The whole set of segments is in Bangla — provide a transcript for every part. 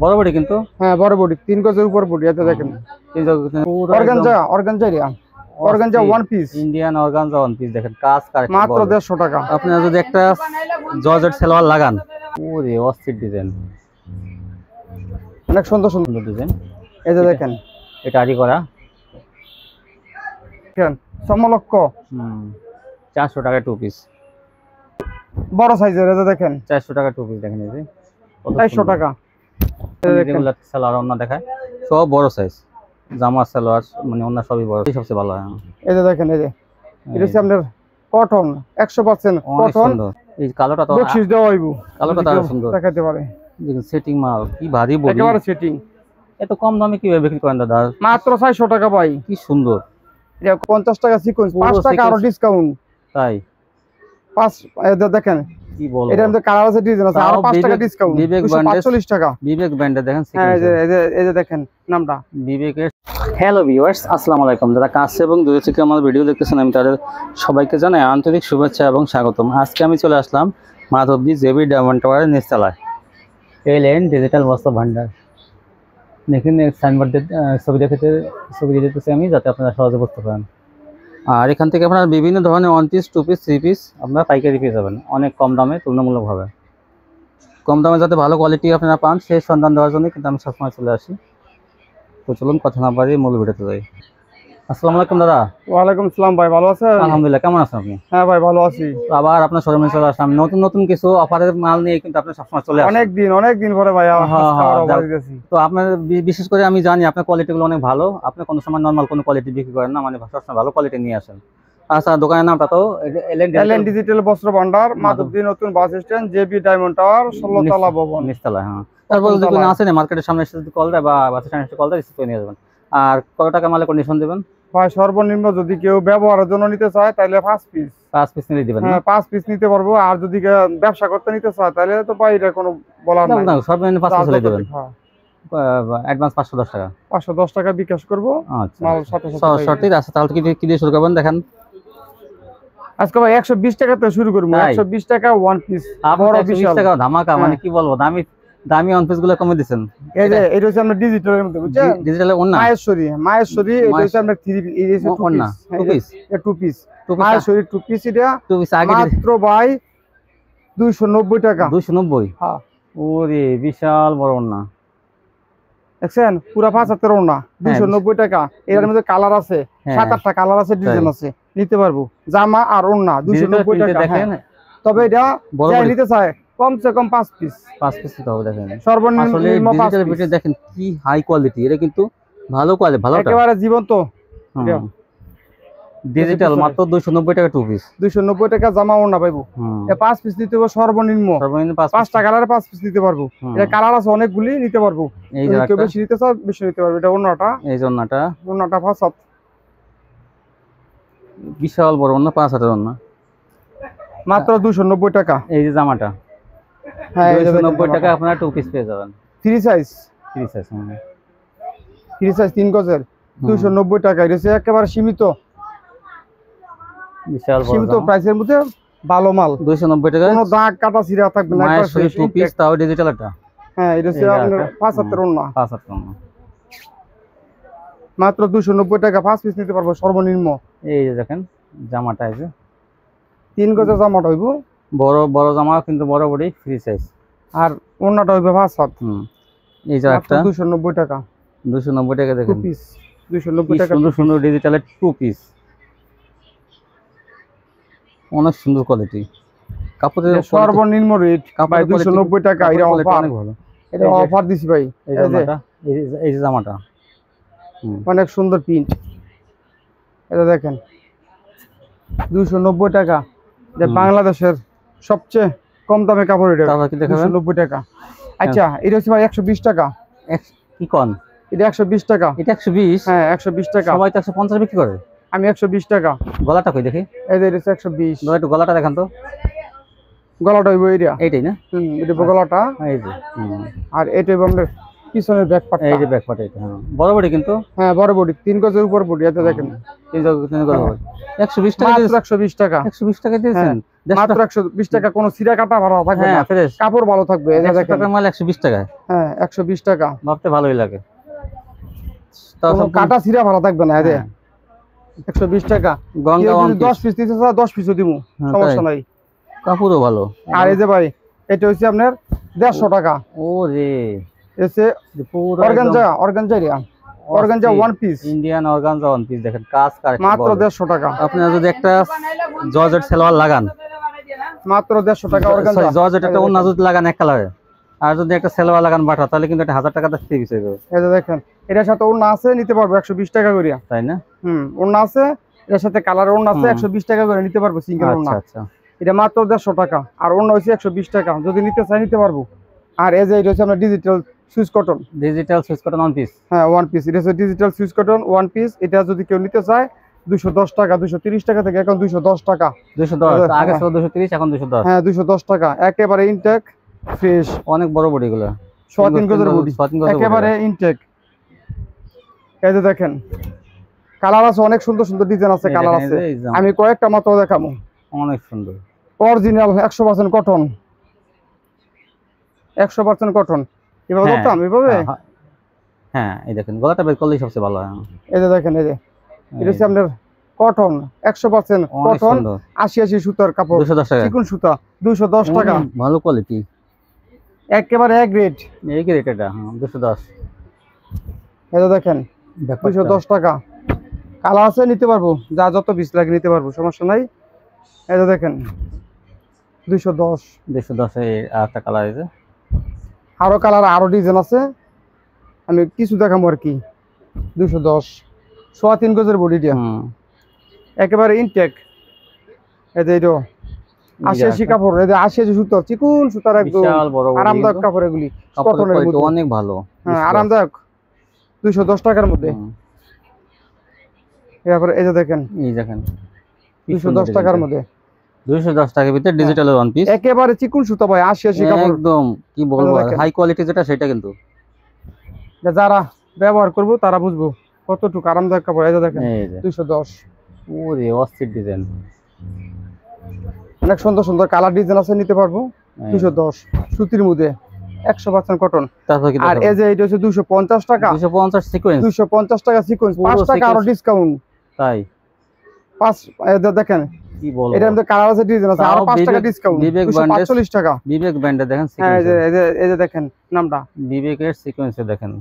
বড় বডি কিন্তু। হ্যাঁ বড় বডি 3 গজের উপর বডি। এটা দেখেন organza one piece, Indian organza one piece. দেখেন কাজ মাত্র 150 টাকা। আপনারা যদি একটা জর্জেট সালোয়ার লাগান, ওরে অস্থির ডিজাইন, অনেক সুন্দর সুন্দর ডিজাইন। এই যে দেখেন এটা আরি করা, দেখেন সমলক্ষ 400 টাকা টু পিস, বড় সাইজের। এই যে দেখেন 400 টাকা টু পিস। দেখেন এই যে 400 টাকা। এগুলা সালোয়ার ওন্না দেখায়, সব বড় সাইজ। জামা সালোয়ার মানে ওন্না সবই বড়, সবচেয়ে ভালো হয়। এই যে দেখেন এই যে এটা হচ্ছে আপনার কটন 100% কটন। এই কালোটা তো বক্সিস দেওয়া হইবো, কালোটা তো সুন্দর দেখাতে পারে। দেখেন সেটিং মাল কি ভারী বডি, একেবারে সেটিং। এত কম দামে কিভাবে বিক্রি করেন দাদা? মাত্র 400 টাকা ভাই। কি সুন্দর। এটা 50 টাকা সিকোয়েন্স, 5 টাকা আরো ডিসকাউন্ট। তাই 5 এই দেখেন কি বলবো, এটার মধ্যে কালার আছে, ডিজাইন আছে, আর 5 টাকা ডিসকাউন্ট। 245 টাকা। বিবেক ব্র্যান্ডে দেখেন। হ্যাঁ এই যে দেখেন নামটা বিবেকের। হ্যালো ভিউয়ার্স, আসসালামু আলাইকুম। যারা কাছে এবং দূরে থেকে আমার ভিডিও দেখতেছেন, আমি তাদের সবাইকে জানাই আন্তরিক শুভেচ্ছা এবং স্বাগতম। আজকে আমি চলে আসলাম মাধবদী জেবি ডায়মন্ড টাওয়ারের নিচতলায়, এলএন ডিজিটাল বস্ত্র ভান্ডার। দেখেন সাইনবোর্ড ছবি দিয়ে দিতেছি আমি, যাতে আপনারা সহজে বুঝতে পারেন। আর এখান থেকে আপনারা বিভিন্ন ধরনের one piece, two piece, three piece আপনারা পাইকারি পেয়ে যাবেন অনেক কম দামে, তুলনামূলকভাবে কম দামে, যাতে ভালো কোয়ালিটি আপনারা পান সেই সন্ধান দেওয়ার জন্য কিন্তু আমি সবসময় চলে আসি। তো চলুন কথা না বাড়িয়ে মূল ভিডিওতে যাই। আসসালামু আলাইকুম দাদা। ওয়ালাইকুম আসসালাম ভাই, ভালো আছেন? আলহামদুলিল্লাহ, কেমন আছেন আপনি? হ্যাঁ ভাই ভালো আছি। আবার আপনার শোরুমে চলে আসলাম নতুন নতুন কিছু অফারের মাল নিয়ে, কিন্তু আপনি সবসময় চলে আসেন। অনেক দিন পরে ভাই গেছি। তো আপনার বিশেষ করে আমি জানি আপনার কোয়ালিটিগুলো অনেক ভালো, আপনি কোনো সময় নরমাল কোনো কোয়ালিটি বিক্রি করেন না, মানে সবসময় ভালো কোয়ালিটি নিয়ে আসেন। আচ্ছা, দোকানের নামটা তো এলএন ডিজিটাল বস্ত্র ভান্ডার, মাধবদী নতুন bus stand, JB diamond tower, 16 তলা ভবন, নিচতলা। হ্যাঁ, তারপর যদি কোনো আসেন মার্কেটের সামনে এসে কল দেয় বা বাস স্ট্যান্ডে এসে কল দেয়, রিসিভ করে নিয়ে যাবেন। আর কত টাকা মালে কন্ডিশন দেবেন ভাই? সর্বনিম্ন যদি কেউ ব্যবহারের জন্য নিতে চায় তাহলে 5 পিস নিয়ে দিবেন। হ্যাঁ 5 পিস নিতে পারবো। আর যদি কেউ ব্যবসা করতে নিতে চায় তাহলে তো ভাই এটা কোনো বলার নাই, সর্বনিম্ন 5 পিস দিবেন। অ্যাডভান্স 510 টাকা, 510 টাকা বিকাশ করবো। আচ্ছা, মাল সাথে সাথে সঠিক আছে। তাহলে কি দিয়ে শুরু করবেন দেখেন? আজকে ভাই 120 টাকা থেকে শুরু করবো। 120 টাকা ওয়ান পিস, বড় বিশাল টাকা ধামাকা। মানে কি বলবো, দামি ওয়ান পিস গুলো কমে দিবেন। এই যে এটা হচ্ছে আমরা ডিজিটালের মধ্যে, বুঝছেন? ডিজিটালের ওন্না মায়েশ্বরী এটা হচ্ছে আমরা 3 পিস, এই যে ওন্না 2 পিস, এটা 2 পিস মায়েশ্বরী 2 পিস। এটা 2 পিস আগে মাত্র ভাই 290 টাকা। 290? হ্যাঁ। ওরে বিশাল বড় ওন্না, দেখছেন? পুরো 75 ওন্না 290 টাকা। এর মধ্যে কালার আছে 7-8টা কালার আছে, ডিজাইন আছে, নিতে পারবো। জামা আর ওন্না 290 টাকা। দেখেন তবে এটা যাই নিতে চায় কমসে কম 5 পিস নিতে হবে। দেখেন সর্বনিম্ন 5 পিস। দেখেন কি হাই কোয়ালিটি, এটা কিন্তু ভালো কোয়ালিটি, ভালো একেবারে জীবন্ত ডিজিটাল। মাত্র 290 টাকা টু পিস, 290 টাকা জামা ওন্না পাইবো। এটা 5 পিস নিতে হবে সর্বনিম্ন 5টা কালারে 5 পিস নিতে পারবো। এটা কালার আছে অনেকগুলি, নিতে পারবো। এই যে কেউ বেশি নিতে চায় বেশি নিতে পারবে। এটা ওন্নাটা, এই যে ওন্নাটা ফাসাদ বিশাল বড় ওন্না, 5 হাতের ওন্না, মাত্র 290 টাকা। এই যে জামাটা, হ্যাঁ 290 টাকা আপনারা টু পিস পেয়ে যাবেন। ফ্রি সাইজ 3 গজের 290 টাকা। এটা একেবারে সীমিত, বিশাল বড় সীমিত প্রাইসের মধ্যে ভালো মাল। 290 টাকা, কোনো দাগ কাটা ছিঁড়া থাকবে না। টু পিস, তাও ডিজিটালটা। হ্যাঁ এটা হচ্ছে আপনার 5 হাতের ওন্না, 5 হাতের ওন্না, মাত্র 290 টাকা। 5 পিস নিতে পারবো সর্বনিম্ন। এই যে দেখেন জামাটা, এই যে 3 গজের জামাটা হইব বড় জামা, কিন্তু বড় বডি, ফ্রি সাইজ। আর ওন্নাটা হইবে 5 হাত। এই যে একটা 290 টাকা, 290 টাকা। দেখেন 2 পিস 290 টাকা। সুন্দর ডিজিটালের টু পিস, অনেক সুন্দর কোয়ালিটি। কাপড়ের সর্বনিম্ন রেট ভাই 290 টাকা। এটা অফার, অনেক ভালো। এটা অফার দিছি ভাই। এই যে জামাটা অনেক সুন্দর প্রিন্ট। এটা দেখেন 290 টাকা। যে বাংলাদেশের সবচেয়ে কম দামে কাপড়। এটা 290 টাকা। আচ্ছা এটা হচ্ছে ভাই 120 টাকা। কি কোন? এটা 120 টাকা। এটা 120? হ্যাঁ 120 টাকা। সবাই তো 150 বিক্রি করে, আমি 120 টাকা। গলাটা কই দেখি? এই যে এটা 120। একটু গলাটা দেখান তো। গলাটা হইব এইটাই না? এটা গলাটা। এই যে আর এটা আমাদের পিছনের ব্যাক পার্ট। এই যে ব্যাক পার্ট, এটা বড় বডি কিন্তু। হ্যাঁ বড় বডি 3 গজের উপর বডি। এটা দেখেন 3 গজ 120 টাকা। 120 টাকা। 120 টাকা দিয়েছেন? মাত্র 120 টাকা, কোনো সিরা কাটা ভাড়া থাকবে না, ফ্রেশ কাপড় ভালো থাকবে। এই যে 100 দেখেন, টাকার মাল 120 টাকায়। হ্যাঁ 120 টাকা, ভাবতে ভালোই লাগে। কোনো কাটা সিরা ভাড়া থাকবে না। এই যে 120 টাকা, গঙ্গা 10 পিস দিতে চাও 10 পিসও দিমু, সমস্যা নাই, কাপড়ও ভালো। আর এই যে ভাই এটা হচ্ছে আপনার 150 টাকা। ওরে এসে পুরো organza one piece, Indian organza one piece, দেখেন কাজ মাত্র 150 টাকা। আপনারা যদি একটা জর্জেট সালোয়ার লাগান মাত্র 150 টাকা অর্গানজা, জর্জেট একটা ওন্না যদি লাগান এক কালারে, আর যদি একটা সালোয়ার লাগান বাটা, তাহলে কিন্তু এটা 1000 টাকা দিয়ে পিস হয়ে যাবে। এই যে দেখেন, এটার সাথে ওন্না আছে, নিতে পারবো 120 টাকা করে, তাই না? ওন্না আছে, এর সাথে কালার ওন্না আছে, 120 টাকা করে নিতে পারবো সিঙ্গেল ওন্না। আচ্ছা, এটা মাত্র 150 টাকা, আর ওন্না হচ্ছে 120 টাকা, যদি নিতে চাই নিতে পারবো। আর এই যে এটা হচ্ছে আমরা digital switch cotton one piece, হ্যাঁ ওয়ান পিস, এটা হচ্ছে digital switch cotton one piece. এটা যদি কেউ নিতে চায় 210 টাকা, 230 টাকা থেকে এখন 210 টাকা, 210 আগে ছিল 230, এখন 210, হ্যাঁ 210 টাকা, একেবারে ইনটেক ফ্রেশ, অনেক বড় বডি গুলো, 3 গজের বডি, একেবারে ইনটেক। এই যে দেখেন, কালার আছে, অনেক সুন্দর সুন্দর ডিজাইন আছে, কালার আছে, আমি কয়েকটা মাত্র দেখাবো। অনেক সুন্দর অরিজিনাল 100% কটন, 100% কটন। এভাবে ধরতাম, এভাবে, হ্যাঁ এই দেখেন গলাটা বের করলেই সবচেয়ে ভালো হয়। এই যে দেখেন, এই যে এটা হচ্ছে আপনার কটন, 100% কটন, 80 সুতার কাপড়, 210 টাকা চিকন সুতা, 210 টাকা, ভালো কোয়ালিটি, একেবারে এ গ্রেড, এই গ্রেড এটা, 210। এই যে দেখেন 210 টাকা, কালার আছে, নিতে পারবো, যা যত পিস লাগে নিতে পারবো, সমস্যা নাই। এই যে দেখেন 210 এ একটা কালার আছে, আরো কালার, আরো ডিজাইন আছে, আমি কিছু দেখাবো আর কি। 210, 3.25 গজের বডিটা, একেবারে ইনটেক। এই যে এটা 80 কাপড়, এই যে 80 সুতো, চিকন সুতার, একদম আরামদায়ক কাপড়, এগুলি কটনের মধ্যে অনেক ভালো, হ্যাঁ আরামদায়ক, 210 টাকার মধ্যে। এরপর এই যে দেখেন, 210 টাকার মধ্যে, 210 টাকার ভিতরে ডিজিটাল ওয়ান পিস, একেবারে চিকন সুতা ভাই, 80 কাপড়, একদম কি বলবো, হাই কোয়ালিটি যেটা সেটা, কিন্তু যারা ব্যবহার করবো তারা বুঝবো কতটুকু আরামদায়ক কাপড়। এই যে দেখেন 210, ওরে অস্থির ডিজাইন, অনেক সুন্দর সুন্দর কালার ডিজাইন আছে, নিতে পারবো। 210 সুতির মধ্যে, 100% কটন। আর এই যে এটা হচ্ছে 250 টাকা, 250 সিকোয়েন্স, 250 টাকা সিকোয়েন্স, 5 টাকা আরো ডিসকাউন্ট, তাই 5, দেখেন কি বলবো, এটার মধ্যে কালার আছে, ডিজাইন আছে, আরো 5 টাকা ডিসকাউন্ট, 245 টাকা। বিবেক ব্র্যান্ডে দেখেন, হ্যাঁ এই যে দেখেন নামটা, বিবেকের সিকোয়েন্সে দেখেন,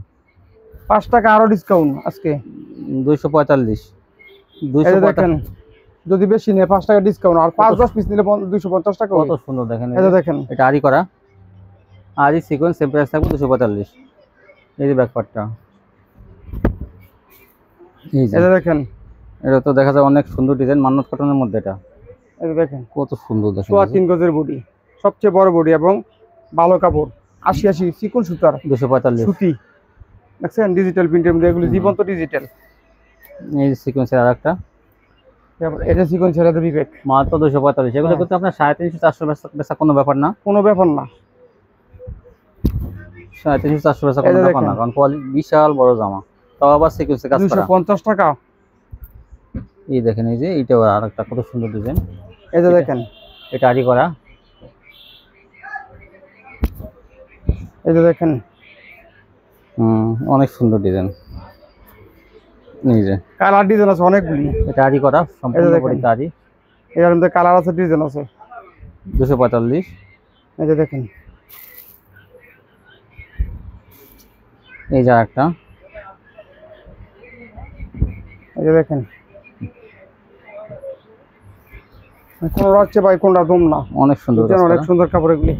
5 টাকা আরো ডিসকাউন্ট আজকে, 245। এই যে দেখেন, যদি বেশি নেয় 5 টাকা ডিসকাউন্ট, আর 5-10 পিস নিলে 250 টাকা। কত সুন্দর দেখেন, এই যে দেখেন, এটা আরি করা, আরি সিকোয়েন্স, সেম প্রাইস থাকবে 245। এই যে ব্যাকপার্টটা, এই যে দেখেন, এটা তো দেখা যায় অনেক সুন্দর ডিজাইন, মান্নত কটনের মধ্যে, এটা এই যে দেখেন কত সুন্দর দেখেন, 3 গজের বডি, সবচেয়ে বড় বডি এবং ভালো কাপড়, 80 চিকন সুতার, 245 সুতি, দেখছেন ডিজিটাল প্রিন্টের মধ্যে, এগুলো জীবন্ত ডিজিটাল। এই সিকোয়েন্সের আরেকটা, এটা সিকোয়েন্সের আছে বিবেক, মাত্র 245। এগুলো কিন্তু আপনার 350-400 বেচা কোনো ব্যাপার না, কোনো ব্যাপার না, 350-400 বেচা কোনো ব্যাপার না, কারণ কোয়ালিটি বিশাল বড় জামা, তাও আবার সিকোয়েন্সে কাজ করা, 250 টাকা। এই দেখেন, এই যে এইটা আরেকটা কত সুন্দর ডিজাইন, এই যে দেখেন, এটা আরি করা, এই যে দেখেন, অনেক সুন্দর ডিজাইন, এই যে কালার ডিজাইন আছে অনেকগুলি, এটা আরি করা, সম্পূর্ণ বডিতে আরি, এর মধ্যে কালার আছে, ডিজাইন আছে, 245। এই যে দেখেন, এই যে আরেকটা, এই যে দেখেন, কোন রাখছে ভাই, কোনটা দম না, অনেক সুন্দর, অনেক সুন্দর কাপড় এগুলি,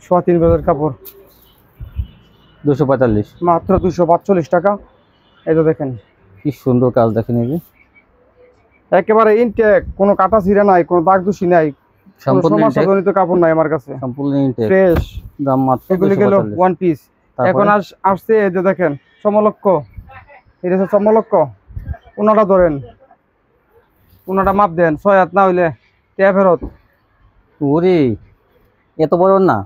3.25 গজের কাপড়, 245, মাত্র 245 টাকা। এই যে দেখেন, কি সুন্দর কাজ দেখেন, এই যে একেবারে ইনটেক, কোনো কাটা ছিঁড়া নাই, কোনো দাগ দুষি নাই, সম্পূর্ণ সমস্যাজনিত কাপড় নাই আমার কাছে, সম্পূর্ণ ইনটেক, ফ্রেশ, দাম মাত্র এগুলি গেল ওয়ান পিস। এখন আসছে এই যে দেখেন সমলক্ষ, এটা হচ্ছে সমলক্ষ, ওনাটা ধরেন, ওনাটা মাপ দেন, 6 হাত না হইলে টিয়া ফেরত। ওরে এত বড় না,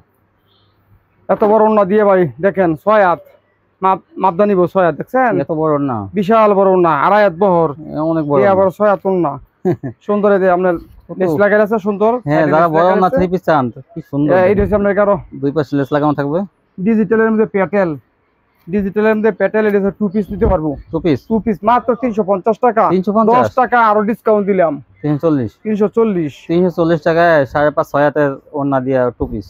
এত বড় ওন্না দিয়ে ভাই দেখেন, 6 হাত মাপদা নিব, 6 হাত, দেখছেন এত বড় না, বিশাল বড় ওন্না, 2.5 হাত বহর, অনেক বড়, আবার 6 হাত ওন্না, সুন্দর এই যে আপনার লেস লাগাই আছে সুন্দর। হ্যাঁ, যারা বড় না 3 পিস চান কি সুন্দর। এইটা হচ্ছে আপনার কারো দুই পাশে লেস লাগানো থাকবে। ডিজিটালের মধ্যে প্যাটেল, ডিজিটালের মধ্যে প্যাটেল, এটা 2 পিস নিতে পারবো। 2 পিস মাত্র 350 টাকা। 10 টাকা আরো ডিসকাউন্ট দিলাম, 340 টাকায় 5.5 6 হাতের ওড়না দিয়া 2 পিস।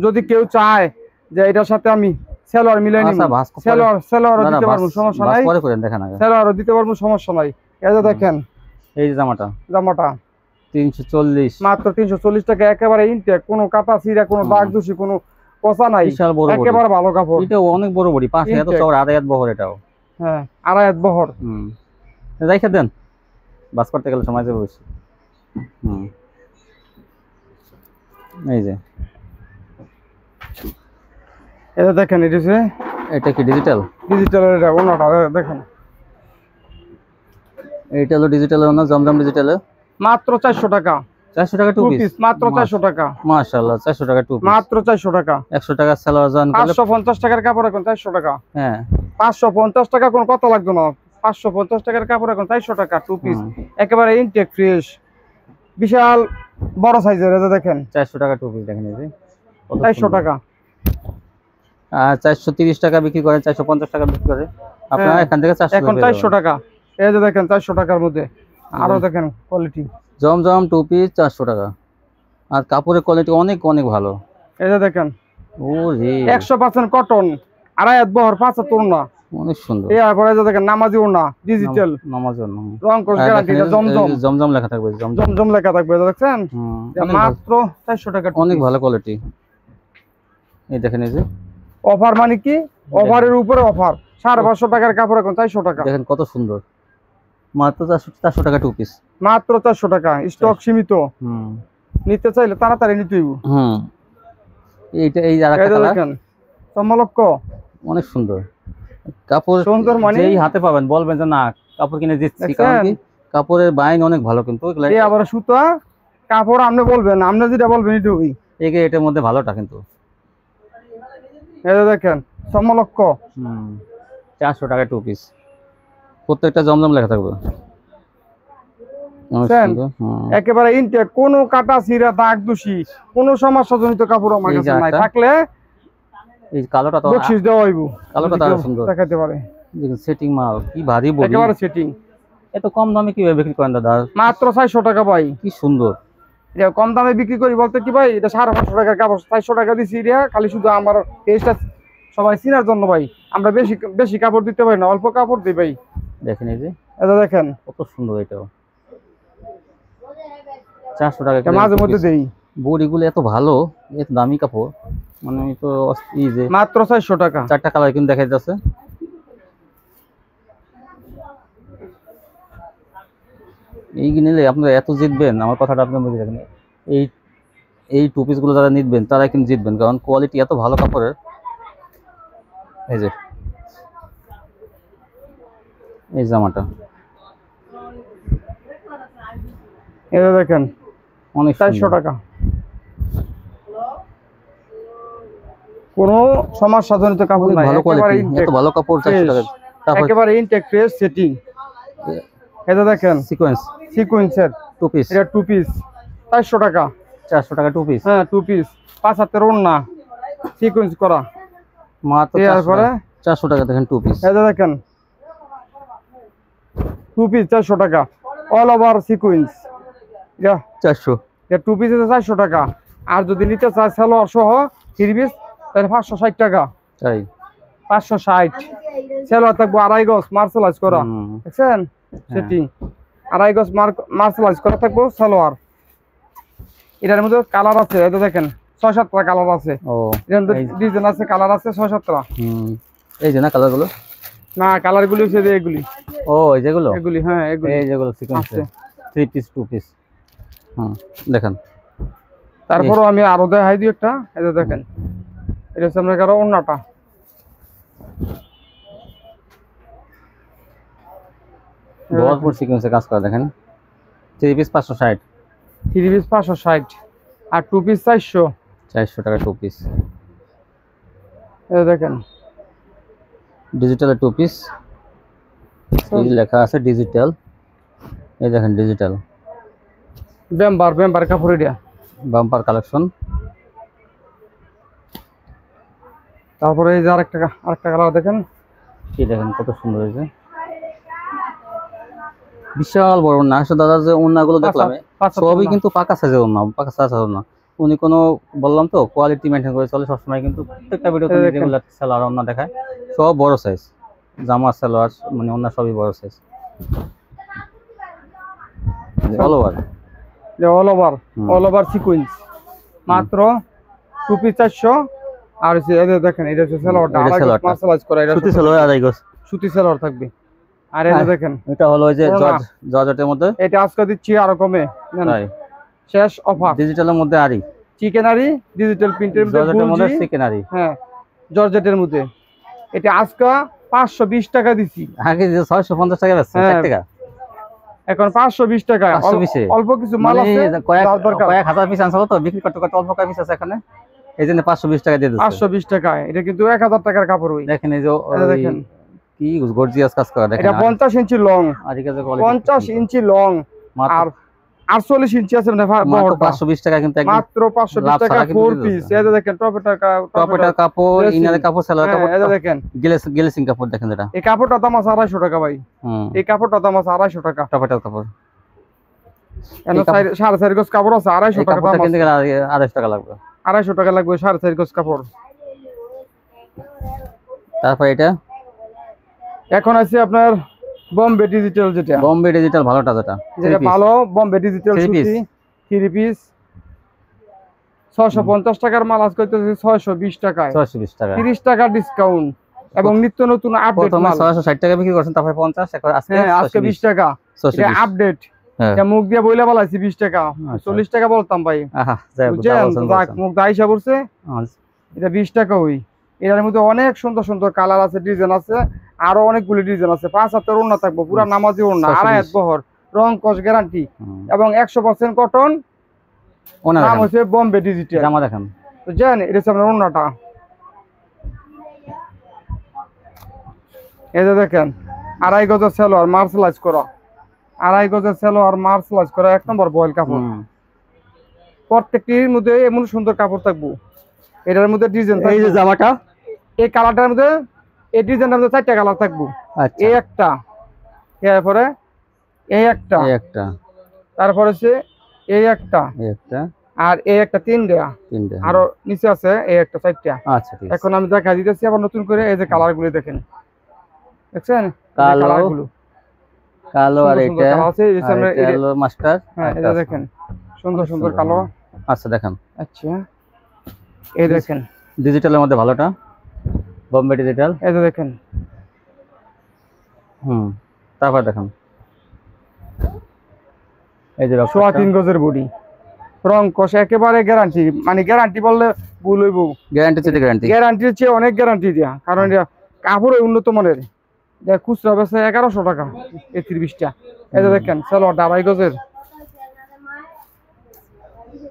যদি কেউ চায় যে এটার সাথে আমি সেলোয়ার মিলাই নিব, সেলোয়ার দিতে পারবো, সমস্যা নাই। পরে করেন দেখেন আগে, সেলোয়ার দিতে পারবো, সমস্যা নাই। এই যে দেখেন এই যে জামাটা 340 মাত্র 340 টাকা, একেবারে ইনটেক, কোনো কাটা ছিঁড়া, কোনো দাগ দূষি, কোনো পচা নাই, বিশাল বড়, একেবারে ভালো কাপড়। এটা অনেক বড় বড়ি, পাশে এত চওড়া, আড়াই হাত বহর এটাও। হ্যাঁ, আড়াই হাত বহর। রাইখা দেন, বাস করতে গেলে সময় যাবে বেশি। এই যে এটা দেখেন, এটা কি ডিজিটাল? ডিজিটালের এটা ওনাটা দেখেন, এটা হলো ডিজিটাল ওনা, জমজম ডিজিটাল, মাত্র 400 টাকা। 400 টাকা 2 পিস, মাত্র 400 টাকা। মাশাআল্লাহ, 400 টাকা 2 পিস, মাত্র 400 টাকা। 100 টাকা সালোয়ার জয়েন করলে 550 টাকার কাপড় এখন 400 টাকা। হ্যাঁ, 550 টাকা কোনো কথা লাগবে না। 550 টাকার কাপড় এখন 400 টাকা 2 পিস, একেবারে ইনটেক ফ্রেশ, বিশাল বড় সাইজের। এটা দেখেন 400 টাকা 2 পিস, দেখেন এই যে 400 টাকা। আর 430 টাকা বিক্রি করে, 450 টাকা বিক্রি করে, আপনারা এখান থেকে 400 এখন 400 টাকা। এই যে দেখেন 400 টাকার মধ্যে আরো দেখেন কোয়ালিটি, জমজম 2 পিস 400 টাকা, আর কাপড়ের কোয়ালিটি অনেক অনেক ভালো। এই যে দেখেন, ওরে 100% কটন, আড়াই হাত বহর, 75 ওড়না, অনেক সুন্দর। এই যে দেখেন নামাজি ওড়না, ডিজিটাল, নামাজি ওড়না, রং কোর্স গ্যারান্টি, জমজম লেখা থাকবে, জমজম লেখা থাকবে। দেখছেন মাত্র 400 টাকা, অনেক ভালো কোয়ালিটি। এই দেখেন, এই যে অফার মানে কি, অফারের উপরে অফার। 550 টাকার কাপড় এখন 400 টাকা। দেখেন কত সুন্দর, মাত্র 400 টাকা 2 পিস, মাত্র 400 টাকা। স্টক সীমিত, নিতে চাইলে তাড়াতাড়ি নিতে হইব। এইটা এই আরেকটা কালার দেখেন, চমলক্ষ, অনেক সুন্দর কাপড়, সুন্দর মানে যেই হাতে পাবেন বলবেন যে না কাপড় কিনে দিচ্ছি, কারণ কি কাপড়ের বাইন অনেক ভালো। কিন্তু এই আবার সুতা কাপড় আপনি বলবেন, আপনি যেটা বলবেন এটা হই, এটার মধ্যে ভালোটা কিন্তু। এই যে দেখেন চমলক্ষ, 400 টাকা 2 পিস, প্রত্যেকটা জমজম লেখা থাকবে, একেবারে ইনটেক, কোনো কাটা ছিঁড়া দাগ দোষী, কোনো সমস্যা জনিত কাপড় আমার কাছে নাই। থাকলে এই কালোটা তো বকশিশ দেওয়া হইব, কালোটা তো সুন্দর দেখাতে পারে। সেটিং মাল কি ভারী বডি, একেবারে সেটিং। এত কম দামে কিভাবে বিক্রি করেন দাদা? মাত্র 400 টাকা ভাই, কি সুন্দর। এটা কম দামে বিক্রি করি বলতে কি ভাই, এটা 550 টাকার কাপড় 400 টাকা দিছি। এটা খালি শুধু আমার পেজটা সবাই চিনার জন্য ভাই, আমরা বেশি বেশি কাপড় দিতে পারি না, অল্প কাপড় দিই ভাই। দেখেন এই যে এটা দেখেন কত সুন্দর, এটাও 400 টাকা মাঝে মধ্যে দেই। বডিগুলো এত ভালো, এত দামি কাপড়, মানে আমি তো এই যে মাত্র 400 টাকা। 4টা কালার কিন্তু দেখা যাচ্ছে। এই নিলে আপনারা এত জিতবেন, আমার কথাটা আপনি বুঝে রাখেন। এই 2 পিস গুলো যারা নিবেন তারা কিন্তু জিতবেন, কারণ কোয়ালিটি এত ভালো কাপড়ের। এই যে এই জামাটা, এটা দেখেন অনেক 400 টাকা, কোনো সমস্যা জনিত কাপড় নাই, ভালো কোয়ালিটি, এত ভালো কাপড় 400 টাকা, একেবারে ইনটেক ফ্রেশ সেটিং। এটা দেখেন সিকোয়েন্সের 2 পিস, এটা 2 পিস 400 টাকা। 400 টাকা 2 পিস, হ্যাঁ 2 পিস, 5 হাতের ওড়না, সিকোয়েন্স করা, মাত্র 400 টাকা। দেখেন 2 পিস, এটা দেখেন 2 পিস 400 টাকা, অল ওভার সিকোয়েন্স, এটা 400, এটা 2 পিস 400 টাকা। আর যদি নিতে চায় সালোয়ার সহ 3 পিস তাহলে 560 টাকা। তাই 560, সালোয়ার থাকবো 2.5 গজ মার্শালাইজ করা, দেখছেন সেটিং, 2.5 গজ মার্শালাইজ করা থাকবো সালোয়ার। এটার মধ্যে কালার আছে, এটা দেখেন 6-7টা কালার আছে। এর মধ্যে ডিজাইন আছে, কালার আছে 6-7টা। এই যে না কালারগুলো, না কালারগুলো হচ্ছে যে এগুলি, এই যেগুলো, এগুলি, হ্যাঁ এগুলি, এই যেগুলো সিকোয়েন্স 3 পিস 2 পিস। দেখেন, তারপরও আমি আরো দেখাই দিই একটা। এটা দেখেন, এটা হচ্ছে আপনার কারো ওন্নাটা, ভরপুর সিকোয়েন্সে কাজ করা। দেখেন 3 পিস 560, 3 পিস 560, আর 2 পিস 400 টাকা 2 পিস। এটা দেখেন ডিজিটাল 2 পিস, এই লেখা আছে ডিজিটাল, এই দেখেন ডিজিটাল বেম্বার কাপড় এটা। Bumper collection. তারপরে এই যে আরেকটা কালার দেখেন, কি দেখেন কত সুন্দর হয়েছে, বিশাল বড় ওড়না। আসলে দাদা যে ওড়নাগুলো দেখলাম সবই কিন্তু পাকা সাইজের ওড়না, পাকা সাইজের ওড়না। উনি কোনো বললাম তো কোয়ালিটি মেনটেন করে চলে সবসময়, কিন্তু প্রত্যেকটা ভিডিওতে রেগুলার সেলার ওড়না দেখায়, সব বড় সাইজ, জামা সালোয়ার মানে ওড়না সবই বড় size, all over all over sequence, মাত্র 2 পিস 400। আর এই যে দেখেন এটা হচ্ছে সালোয়ারটা, আড়াই গজ মার্শালাইজ করা, এটা সুতি সালোয়ার, আড়াই গজ সুতি সালোয়ার থাকবে। আর এই যে দেখেন এটা হলো ওই যে জর্জেটের মধ্যে, এটা আজকে দিচ্ছি আরো কমে, তাই শেষ অফার। ডিজিটালের মধ্যে আরি, চিকেন আরি, ডিজিটাল প্রিন্টের মধ্যে চিকেন আরি, হ্যাঁ জর্জেটের মধ্যে। এটা আজকে 520 টাকা দিছি, আগে যে 650 টাকা বেচছে, 60 টাকা এখন 520 টাকা। অল্প কিছু মাল আছে, কয়েক হাজার পিস আনছিল তো, বিক্রি করতে করতে অল্প কয়েক পিস আছে এখানে, এই জন্য 520 টাকা দিয়ে দিচ্ছে। 520 টাকা, এটা কিন্তু 1000 টাকার কাপড়। ওই দেখেন এই যে দেখেন কি গর্জিয়াস কাজ করা, দেখেন এটা 50 ইঞ্চি লং, আর এই যে কোয়ালিটি 50 ইঞ্চি লং, আর 48 ইঞ্চি আছে মানে মাত্র 520 টাকা, কিন্তু একদম মাত্র 520 টাকা 4 পিস। এই যে দেখেন টপেটার কাপড়, ইনারের কাপড়, সেলার কাপড়, এই যে দেখেন গ্লেসিং কাপড় দেখেন, এটা এই কাপড়টা দাম আছে 250 টাকা ভাই। এই কাপড়টা দাম আছে 250 টাকা, টপেটার কাপড়। এনে 4.5 গজ কাপড় আছে 250 টাকা দাম, কিনতে গেলে 250 টাকা লাগবে, 250 টাকা লাগবে 4.5 গজ কাপড়। তারপর এটা এখন আছে আপনার বোম্বে ডিজিটাল, যেটা বোম্বে ডিজিটাল ভালোটা, যেটা ভালো বোম্বে ডিজিটাল সুতি 3 পিস 650 টাকার মাল আজকে হইতেছে 620 টাকায়, 620 টাকা, 30 টাকা ডিসকাউন্ট এবং নিত্য নতুন আপডেট মাল। 660 টাকা বিক্রি করছেন, তারপর 50, এখন আজকে 20 টাকা, এটা আপডেট। এটা মুখ দিয়ে বইলা বলাইছি 20 টাকা, 40 টাকা বলতাম ভাই, যাক মুখ দাইসা পড়ছে, এটা 20 টাকা। ওই এটার মধ্যে অনেক সুন্দর সুন্দর কালার আছে, ডিজাইন আছে, আরো অনেকগুলো ডিজাইন আছে। 5 হাতের ওড়না থাকবো, পুরা নামাজি ওড়না, 2.5 হাত বহর, রং কস গ্যারান্টি এবং 100% কটন। নাম হচ্ছে বোম্বে ডিজিটাল। জামা দেখেন তো জান এটা হচ্ছে আপনার ওড়নাটা, এই যে দেখেন 2.5 গজের সালোয়ার মার্শালাইজ করা, 2.5 গজের সালোয়ার মার্শালাইজ করা, 1 নম্বর বয়েল কাপড়। প্রত্যেকটির মধ্যে এমন সুন্দর কাপড় থাকবো। এটার মধ্যে ডিজাইন, এই যে জামাটা, এই কালারটার মধ্যে, এই ডিজাইনটার মধ্যে 4টা কালার থাকবো। এই একটা, এরপরে এই একটা, তারপরে হচ্ছে এই একটা, আর এই একটা, 3টা, আরো নিচে আছে এই একটা, 4টা। আচ্ছা ঠিক আছে, এখন আমি দেখা দিতেছি আবার নতুন করে। এই যে কালার গুলো দেখেন, দেখছেন কালার গুলো, কালো আর এটা আছে, কালো মাস্টার, হ্যাঁ এই যে দেখেন সুন্দর সুন্দর কালো। আচ্ছা দেখেন, আচ্ছা এই দেখেন ডিজিটালের মধ্যে ভালোটা বোম্বে ডিজিটাল, এই যে দেখেন। তারপর দেখেন এই যে 3.5 গজের বডি, রং কষ একেবারে গ্যারান্টি, মানে গ্যারান্টি বললে ভুল হইব, গ্যারান্টির চেয়ে অনেক গ্যারান্টি দেয়া, কারণ এটা কাপড় উন্নত মানের। খুচরা বেচে 1100 টাকা এই 30টা। এই যে দেখেন সালোয়ারটা 2.5 গজের,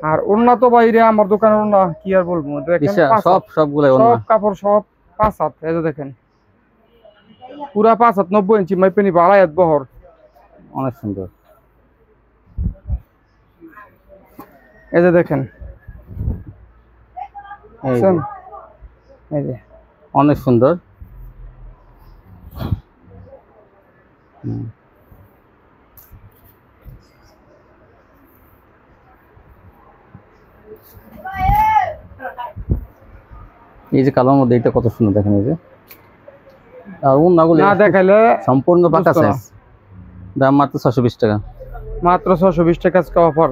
আর ওড়না তো বাইরে আমার দোকানের ওড়না কি আর বলবো, দেখেন সব কাপড় সব 5 হাত। এই যে দেখেন পুরা 5 হাত, 90 ইঞ্চি মাইপে নিবা, 2.5 হাত বহর, অনেক সুন্দর। এই যে দেখেন এই যে অনেক সুন্দর। এই যে কালোর মধ্যে এটা কত সুন্দর, দেখেন এই যে, আর ওড়নাগুলো না দেখাইলে সম্পূর্ণ পাকা সাইজ, দাম মাত্র 620 টাকা, মাত্র 620 টাকা আজকে অফার,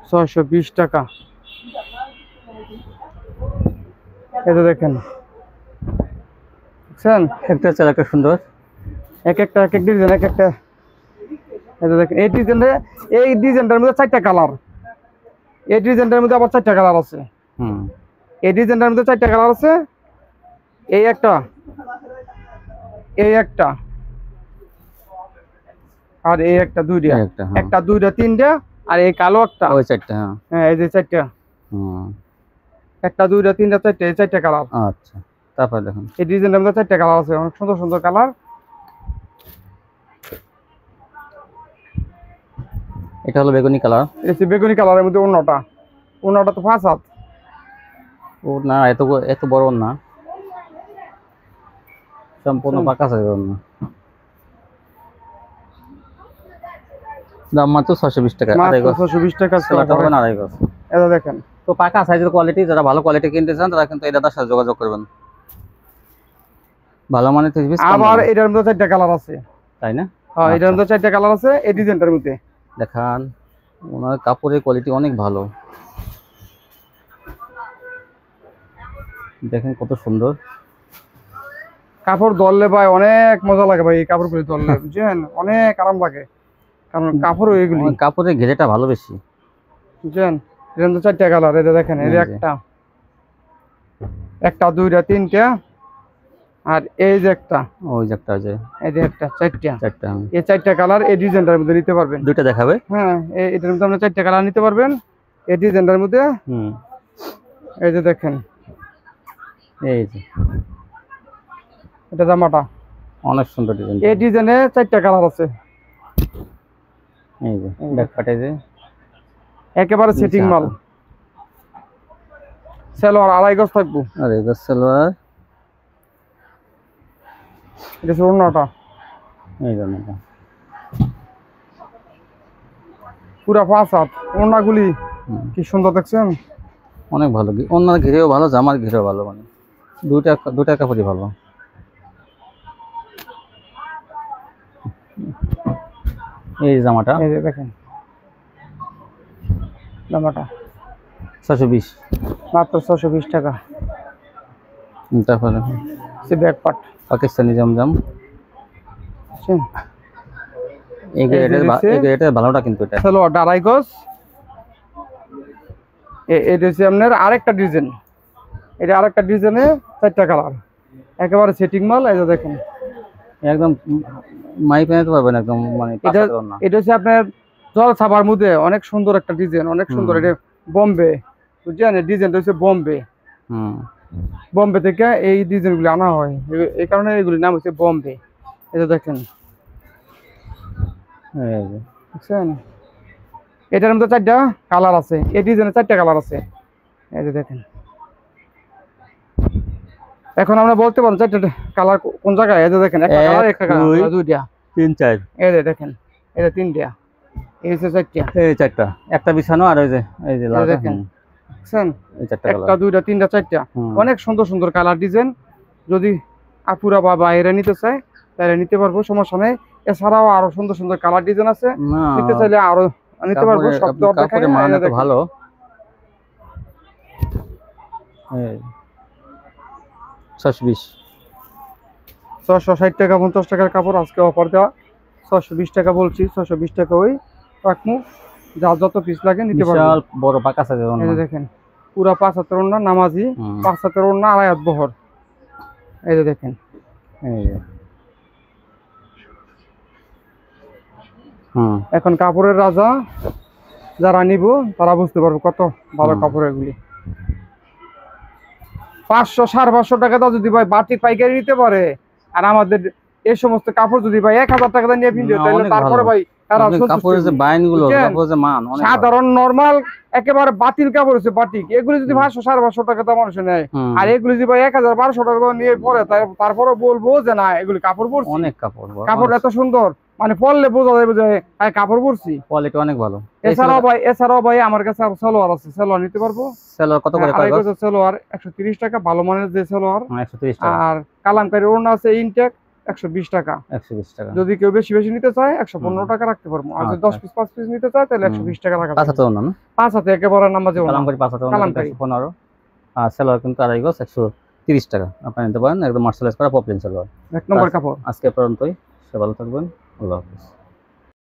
620 টাকা। এই যে দেখেন, দেখছেন একটা চাল একটা সুন্দর, এক একটা এক এক ডিজাইন, এক একটা। এই যে দেখেন এই ডিজাইনটা, এই ডিজাইনটার মধ্যে 4টা কালার, এই ডিজাইনটার মধ্যে আবার 4টা কালার আছে। এই ডিজাইনটার মধ্যে 4টা কালার আছে, এই একটা, এই একটা, আর এই একটা, 2টা, একটা 2টা 3টা, আর এই কালো একটা, ওই 4টা। হ্যাঁ এই যে 4টা, একটা 2টা 3টা 4টা, এই 4টা কালার। আচ্ছা তারপর দেখুন এই ডিজাইনের মধ্যে 4টা কালার আছে, অনেক সুন্দর সুন্দর কালার। এটা হলো বেগুনি কালার। এটা হচ্ছে বেগুনি কালারের মধ্যে ওড়নাটা। ওড়নাটা তো 5 হাত। ও না, এত এত বড় না, সম্পূর্ণ পাকা সাইজের না। দাম মাত্র 620 টাকা। মাত্র 620 টাকা সেলারটা হবে না আড়াই গজ। এটা দেখেন। তো পাকা সাইজের কোয়ালিটি, যারা ভালো কোয়ালিটি কিনতে চান তারা কিন্তু এই দাদার সাথে যোগাযোগ করবেন। ভালো মানের 30 পিস। আবার এটার মধ্যে 4টা কালার আছে, তাই না? হ্যাঁ এটার মধ্যে 4টা কালার আছে এই ডিজাইনটার মধ্যে। দেখান, ওনার কাপড়ের কোয়ালিটি অনেক ভালো, দেখেন কত সুন্দর কাপড় ধরলে ভাই অনেক মজা লাগে ভাই, এই কাপড় গুলি ধরলে বুঝছেন অনেক আরাম লাগে, কারণ কাপড় এগুলি কাপড়ের ঘেরেটা ভালো বেশি, বুঝছেন। এর মধ্যে 4টা কালার, এটা দেখেন, এই যে একটা দুইটা তিনটা, আর এই যে একটা, ওই যে একটা, যে এই যে একটা, 4টা। এই 4টা কালার এই ডিজাইনটার মধ্যে নিতে পারবেন। দুইটা দেখাবে? হ্যাঁ, এটার মধ্যে আপনি 4টা কালার নিতে পারবেন এই ডিজাইনটার মধ্যে। এই যে দেখেন, এই যে এটা জামাটা অনেক সুন্দর ডিজাইন। এই ডিজাইনে 4টা কালার আছে। এই যে ব্যাক পাটে যে একেবারে সেটিং মাল। সালোয়ার আড়াই গজ থাকবো। আড়াই গজ সালোয়ার। এটা হচ্ছে ওড়নাটা। এই জন্যটা পুরা 5 হাত। ওড়নাগুলি কি সুন্দর দেখছেন, অনেক ভালো। ওড়নার ঘিরেও ভালো, জামার ঘিরেও ভালো, মানে দুইটা কাপড়ই ভালো। এই জামাটা, এই যে দেখেন জামাটা 620, মাত্র 620 টাকা। তারপরে সে ব্যাক পার্ট পাকিস্তানি জমজম, এই গ্রেডের ভালোটা কিন্তু এটা। সালোয়ারটা আড়াই গজ। এটা হচ্ছে আপনার আরেকটা ডিজাইন, এটা আরেকটা ডিজাইনে 4টা কালার, একেবারে সেটিং মাল। এই যে দেখেন একদম মাই পেনাতে পারবেন একদম, মানে এটা হচ্ছে আপনার জল ছাপার মধ্যে অনেক সুন্দর একটা ডিজাইন, অনেক সুন্দর। এটা বোম্বে, বুঝছেন, এই ডিজাইনটা হচ্ছে বোম্বে। বোম্বে থেকে এই ডিজাইনগুলি আনা হয়, এই কারণে এগুলির নাম হচ্ছে বোম্বে। এটা দেখেন, বুঝছেন, এটার মধ্যে 4টা কালার আছে, এই ডিজাইনে 4টা কালার আছে। এই যে দেখেন, এখন আমরা বলতে পারবো 4টা কালার কোন জায়গায়। এই যে দেখেন, একটা কালার, একটা কালার, 2টা, 3 4। এই যে দেখেন, এটা 3টা, এই হচ্ছে 4টা, এই 4টা, একটা বিছানো, আর ওই যে এই যে লাল দেখেন, বুঝছেন, এই 4টা একটা দুইটা তিনটা 4টা, অনেক সুন্দর সুন্দর কালার ডিজাইন। যদি আপুরা বা বাইরে নিতে চায় তাহলে নিতে পারবো, সমস্যা নেই। এছাড়াও আরো সুন্দর সুন্দর কালার ডিজাইন আছে, নিতে চাইলে আরো নিতে পারবো। সব কাপড়ের মান এত ভালো। 620, 660 টাকা, 50 টাকার কাপড় আজকে অফার দেওয়া। 620 টাকা বলছি, 620 টাকা ওই রাখবো। যার যত পিস লাগে নিতে পারবো। বিশাল বড় পাকা সাইজের ওড়না। এই দেখেন, পুরা 5 হাতের ওড়না, নামাজি 5 হাতের ওড়না, আড়াই হাত বহর। এই যে দেখেন, এই যে এখন কাপড়ের রাজা যারা নিব তারা বুঝতে পারবে কত ভালো কাপড় এগুলি। 500 550 টাকা দাও যদি ভাই বাটিক পাইকারি নিতে পারে, আর আমাদের এই সমস্ত কাপড় যদি ভাই 1000 টাকা দিয়ে কিনতে, তাহলে তারপরে ভাই কাপড়ের যে বাইনগুলো, কাপড়ের যে মান, সাধারণ নরমাল একেবারে বাতিল কাপড় হচ্ছে বাটিক, এগুলি যদি 500 550 টাকা দাম মানুষ নেয়, আর এগুলি যদি ভাই 1000 1200 টাকা দাম নিয়ে পরে, তারপরে বলবো যে না এগুলি কাপড় পরছি, অনেক কাপড়, কাপড় এত সুন্দর, মানে পরলে বোঝা যাবে যে কাপড় পরছি, কোয়ালিটি অনেক ভালো। এছাড়াও ভাই আমার কাছে সালোয়ার আছে, সালোয়ার নিতে পারবো। সালোয়ার কত করে? সালোয়ার 130 টাকা, ভালো মানের যে সালোয়ার। 130 টাকা। আর কালামকারী ওড়না আছে ইনটেক, 120 টাকা। 120 টাকা। যদি কেউ বেশি বেশি নিতে চায় 115 টাকা রাখতে পারবো, আর যদি 10 পিস 5 পিস নিতে চায় তাহলে 120 টাকা রাখা। 5 হাতে ওড়না না? 5 হাতে একেবারে নামাজে ওড়না। কালামকারী 5 হাতে ওড়না 115, আর সালোয়ার কিন্তু আড়াই গজ 130 টাকা। আপনি নিতে পারেন, একদম মার্শালাইজ করা পপলিন সালোয়ার, 1 নম্বর কাপড়। আজকে পর্যন্তই, সবাই ভালো থাকবেন, আল্লাহ হাফেজ।